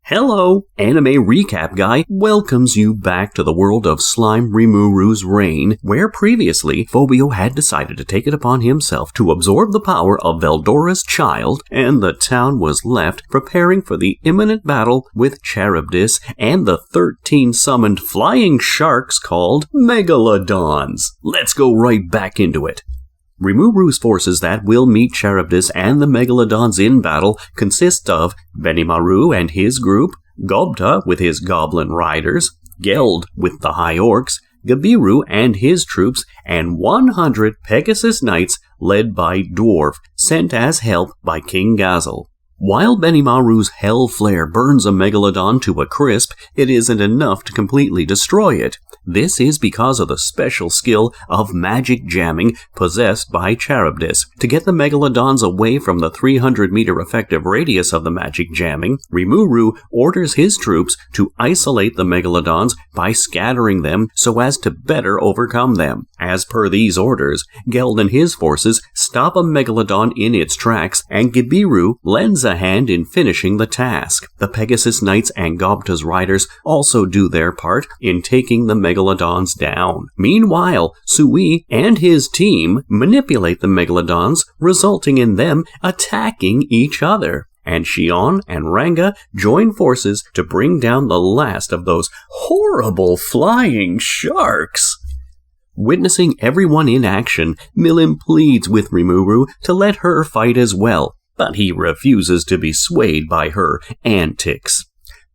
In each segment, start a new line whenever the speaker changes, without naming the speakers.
Hello, Anime Recap Guy welcomes you back to the world of Slime Rimuru's reign, where previously Phobio had decided to take it upon himself to absorb the power of Veldora's child, and the town was left preparing for the imminent battle with Charybdis and the 13 summoned flying sharks called Megalodons. Let's go right back into it. Rimuru's forces that will meet Charybdis and the Megalodons in battle consist of Benimaru and his group, Gobta with his goblin riders, Geld with the high orcs, Gabiru and his troops, and 100 Pegasus knights led by Dwarf, sent as help by King Gazel. While Benimaru's hell flare burns a Megalodon to a crisp, it isn't enough to completely destroy it. This is because of the special skill of magic jamming possessed by Charybdis. To get the Megalodons away from the 300-meter effective radius of the magic jamming, Rimuru orders his troops to isolate the Megalodons by scattering them so as to better overcome them. As per these orders, Geld and his forces stop a Megalodon in its tracks, and Gabiru lends a hand in finishing the task. The Pegasus Knights and Gobta's riders also do their part in taking the Megalodons down. Meanwhile, Sui and his team manipulate the Megalodons, resulting in them attacking each other. And Shion and Ranga join forces to bring down the last of those horrible flying sharks. Witnessing everyone in action, Milim pleads with Rimuru to let her fight as well, but he refuses to be swayed by her antics.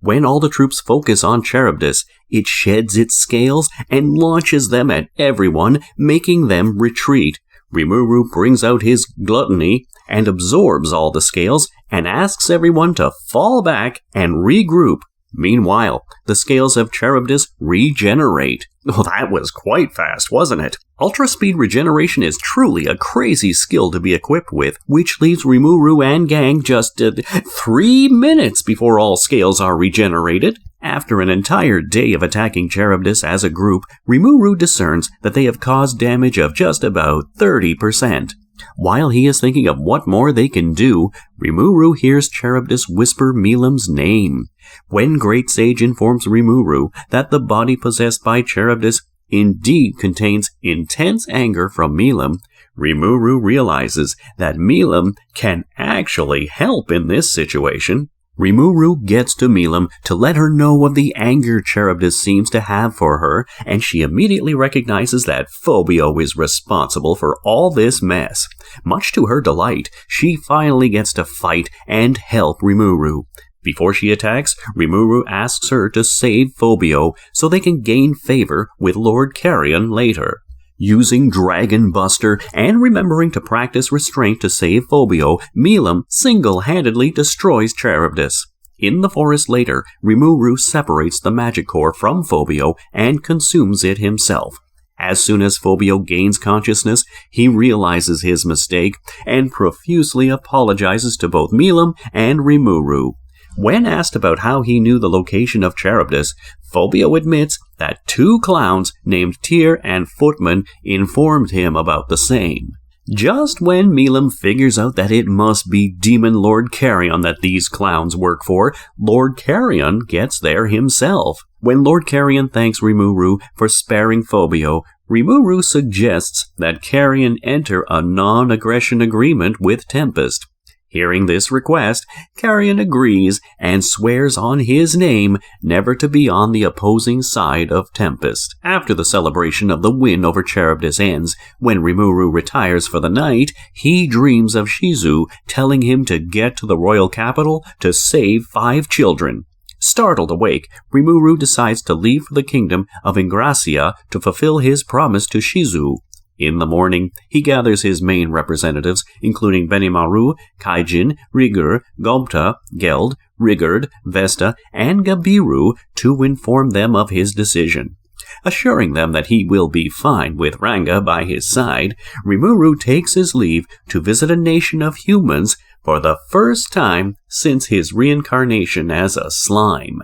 When all the troops focus on Charybdis, it sheds its scales and launches them at everyone, making them retreat. Rimuru brings out his gluttony and absorbs all the scales and asks everyone to fall back and regroup. Meanwhile, the scales of Charybdis regenerate. Oh, that was quite fast, wasn't it? Ultra Speed Regeneration is truly a crazy skill to be equipped with, which leaves Rimuru and gang just 3 minutes before all scales are regenerated. After an entire day of attacking Charybdis as a group, Rimuru discerns that they have caused damage of just about 30%. While he is thinking of what more they can do, Rimuru hears Charybdis whisper Milim's name. When Great Sage informs Rimuru that the body possessed by Charybdis indeed contains intense anger from Milim, Rimuru realizes that Milim can actually help in this situation. Rimuru gets to Milim to let her know of the anger Charybdis seems to have for her, and she immediately recognizes that Phobio is responsible for all this mess. Much to her delight, she finally gets to fight and help Rimuru. Before she attacks, Rimuru asks her to save Phobio so they can gain favor with Lord Carrion later. Using Dragon Buster and remembering to practice restraint to save Phobio, Milim single-handedly destroys Charybdis. In the forest later, Rimuru separates the magic core from Phobio and consumes it himself. As soon as Phobio gains consciousness, he realizes his mistake and profusely apologizes to both Milim and Rimuru. When asked about how he knew the location of Charybdis, Phobio admits that 2 clowns named Tyr and Footman informed him about the same. Just when Milim figures out that it must be Demon Lord Carrion that these clowns work for, Lord Carrion gets there himself. When Lord Carrion thanks Rimuru for sparing Phobio, Rimuru suggests that Carrion enter a non-aggression agreement with Tempest. Hearing this request, Carrion agrees and swears on his name never to be on the opposing side of Tempest. After the celebration of the win over Charybdis ends, when Rimuru retires for the night, he dreams of Shizu telling him to get to the royal capital to save 5 children. Startled awake, Rimuru decides to leave for the kingdom of Ingracia to fulfill his promise to Shizu. In the morning, he gathers his main representatives, including Benimaru, Kaijin, Rigur, Gobta, Geld, Rigurd, Vesta, and Gabiru to inform them of his decision. Assuring them that he will be fine with Ranga by his side, Rimuru takes his leave to visit a nation of humans for the first time since his reincarnation as a slime.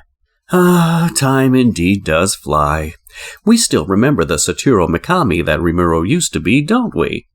Time indeed does fly. We still remember the Satoru Mikami that Rimuru used to be, don't we?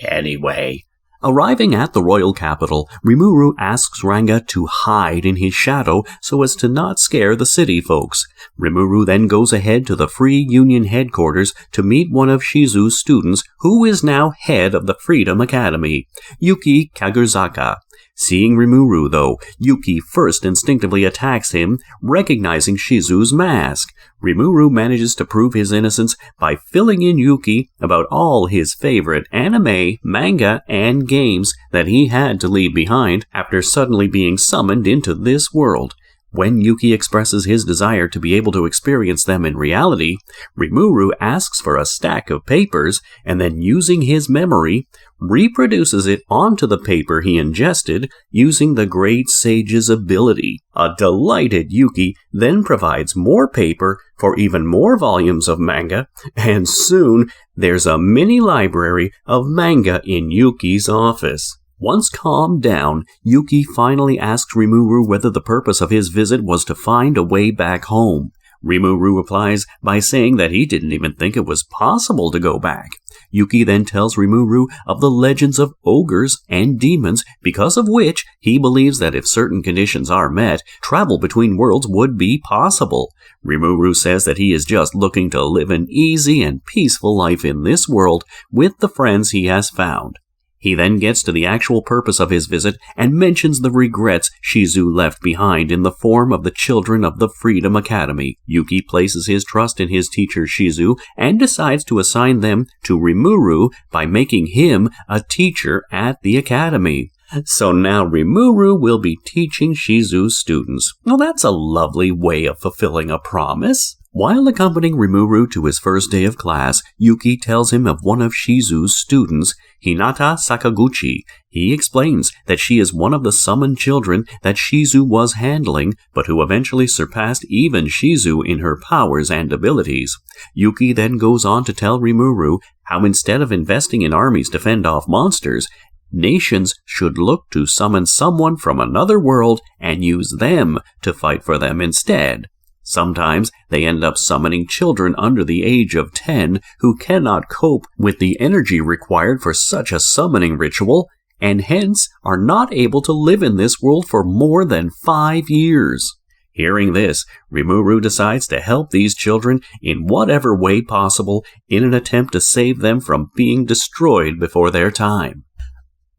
Anyway, Arriving at the royal capital, Rimuru asks Ranga to hide in his shadow so as to not scare the city folks. Rimuru then goes ahead to the Free Union headquarters to meet one of Shizu's students, who is now head of the Freedom Academy, Yuki Kagurzaka. Seeing Rimuru, though, Yuki first instinctively attacks him, recognizing Shizu's mask. Rimuru manages to prove his innocence by filling in Yuki about all his favorite anime, manga, and games that he had to leave behind after suddenly being summoned into this world. When Yuki expresses his desire to be able to experience them in reality, Rimuru asks for a stack of papers and then, using his memory, reproduces it onto the paper he ingested using the Great Sage's ability. A delighted Yuki then provides more paper for even more volumes of manga, and soon there's a mini library of manga in Yuki's office. Once calmed down, Yuki finally asks Rimuru whether the purpose of his visit was to find a way back home. Rimuru replies by saying that he didn't even think it was possible to go back. Yuki then tells Rimuru of the legends of ogres and demons, because of which he believes that if certain conditions are met, travel between worlds would be possible. Rimuru says that he is just looking to live an easy and peaceful life in this world with the friends he has found. He then gets to the actual purpose of his visit and mentions the regrets Shizu left behind in the form of the children of the Freedom Academy. Yuki places his trust in his teacher Shizu and decides to assign them to Rimuru by making him a teacher at the academy. So now Rimuru will be teaching Shizu's students. Well, that's a lovely way of fulfilling a promise. While accompanying Rimuru to his first day of class, Yuki tells him of one of Shizu's students, Hinata Sakaguchi. He explains that she is one of the summoned children that Shizu was handling, but who eventually surpassed even Shizu in her powers and abilities. Yuki then goes on to tell Rimuru how instead of investing in armies to fend off monsters, nations should look to summon someone from another world and use them to fight for them instead. Sometimes they end up summoning children under the age of 10 who cannot cope with the energy required for such a summoning ritual, and hence are not able to live in this world for more than 5 years. Hearing this, Rimuru decides to help these children in whatever way possible in an attempt to save them from being destroyed before their time.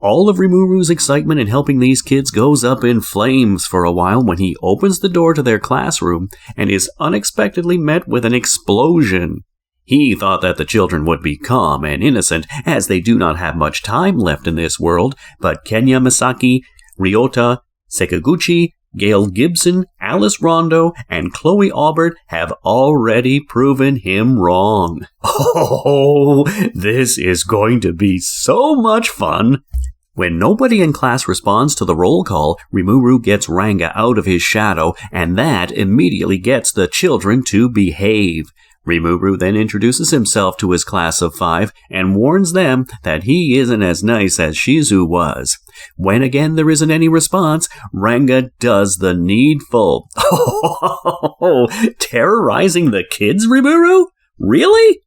All of Rimuru's excitement in helping these kids goes up in flames for a while when he opens the door to their classroom and is unexpectedly met with an explosion. He thought that the children would be calm and innocent, as they do not have much time left in this world, but Kenya Misaki, Ryota Sakaguchi, Gail Gibson, Alice Rondo, and Chloe Aubert have already proven him wrong. Oh, this is going to be so much fun! When nobody in class responds to the roll call, Rimuru gets Ranga out of his shadow, and that immediately gets the children to behave. Rimuru then introduces himself to his class of 5 and warns them that he isn't as nice as Shizu was. When again there isn't any response, Ranga does the needful. Oh, terrorizing the kids, Rimuru? Really?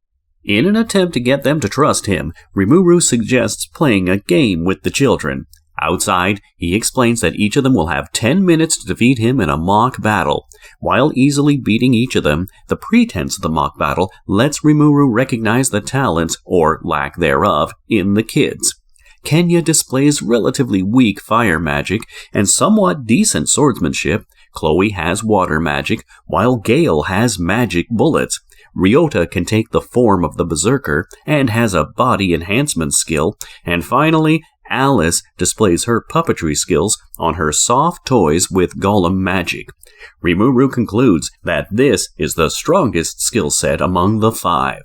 In an attempt to get them to trust him, Rimuru suggests playing a game with the children. Outside, he explains that each of them will have 10 minutes to defeat him in a mock battle. While easily beating each of them, the pretense of the mock battle lets Rimuru recognize the talents, or lack thereof, in the kids. Kenya displays relatively weak fire magic and somewhat decent swordsmanship. Chloe has water magic, while Gale has magic bullets. Ryota can take the form of the Berserker and has a body enhancement skill. And finally, Alice displays her puppetry skills on her soft toys with golem magic. Rimuru concludes that this is the strongest skill set among the 5.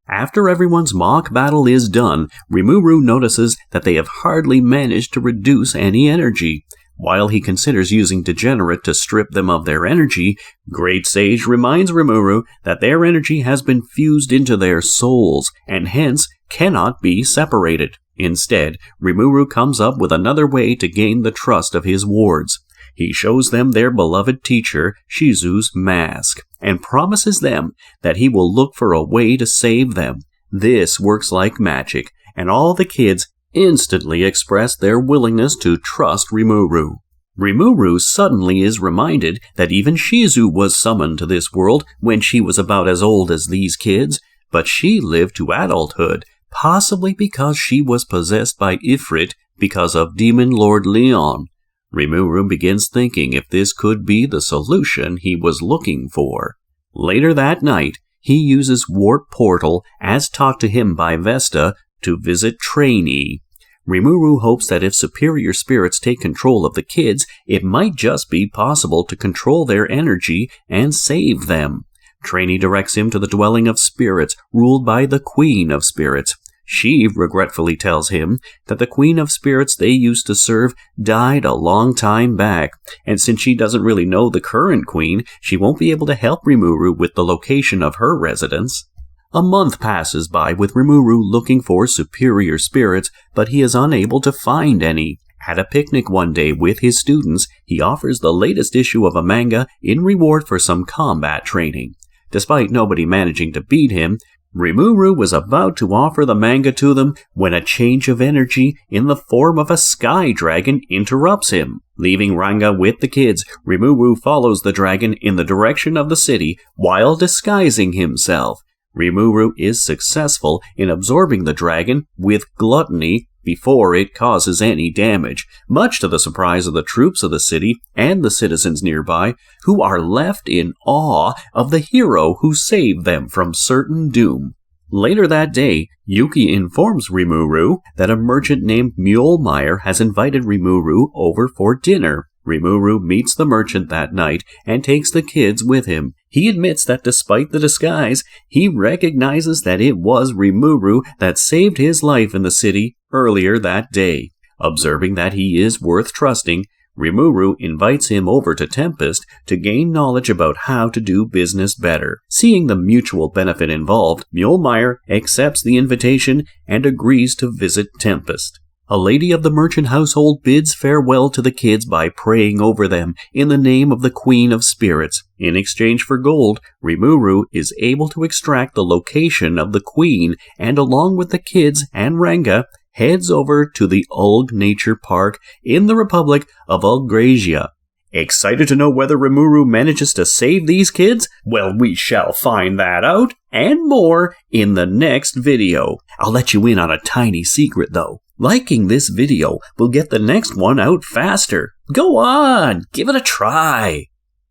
After everyone's mock battle is done, Rimuru notices that they have hardly managed to reduce any energy. While he considers using Degenerate to strip them of their energy, Great Sage reminds Rimuru that their energy has been fused into their souls, and hence cannot be separated. Instead, Rimuru comes up with another way to gain the trust of his wards. He shows them their beloved teacher, Shizu's mask, and promises them that he will look for a way to save them. This works like magic, and all the kids instantly express their willingness to trust Rimuru. Rimuru suddenly is reminded that even Shizu was summoned to this world when she was about as old as these kids, but she lived to adulthood, possibly because she was possessed by Ifrit because of Demon Lord Leon. Rimuru begins thinking if this could be the solution he was looking for. Later that night, he uses Warp Portal, as taught to him by Vesta, to visit Trainee. Rimuru hopes that if superior spirits take control of the kids, it might just be possible to control their energy and save them. Trainee directs him to the dwelling of spirits, ruled by the Queen of Spirits. She regretfully tells him that the Queen of Spirits they used to serve died a long time back, and since she doesn't really know the current queen, she won't be able to help Rimuru with the location of her residence. A month passes by with Rimuru looking for superior spirits, but he is unable to find any. At a picnic one day with his students, he offers the latest issue of a manga in reward for some combat training. Despite nobody managing to beat him, Rimuru was about to offer the manga to them when a change of energy in the form of a sky dragon interrupts him. Leaving Ranga with the kids, Rimuru follows the dragon in the direction of the city while disguising himself. Rimuru is successful in absorbing the dragon with gluttony before it causes any damage, much to the surprise of the troops of the city and the citizens nearby, who are left in awe of the hero who saved them from certain doom. Later that day, Yuki informs Rimuru that a merchant named Mulemeyer has invited Rimuru over for dinner. Rimuru meets the merchant that night and takes the kids with him. He admits that despite the disguise, he recognizes that it was Rimuru that saved his life in the city earlier that day. Observing that he is worth trusting, Rimuru invites him over to Tempest to gain knowledge about how to do business better. Seeing the mutual benefit involved, Mulemeyer accepts the invitation and agrees to visit Tempest. A lady of the merchant household bids farewell to the kids by praying over them in the name of the Queen of Spirits. In exchange for gold, Rimuru is able to extract the location of the Queen and along with the kids and Ranga, heads over to the Ulg Nature Park in the Republic of Ulgrasia. Excited to know whether Rimuru manages to save these kids? Well, we shall find that out and more in the next video. I'll let you in on a tiny secret though. Liking this video will get the next one out faster. Go on, give it a try.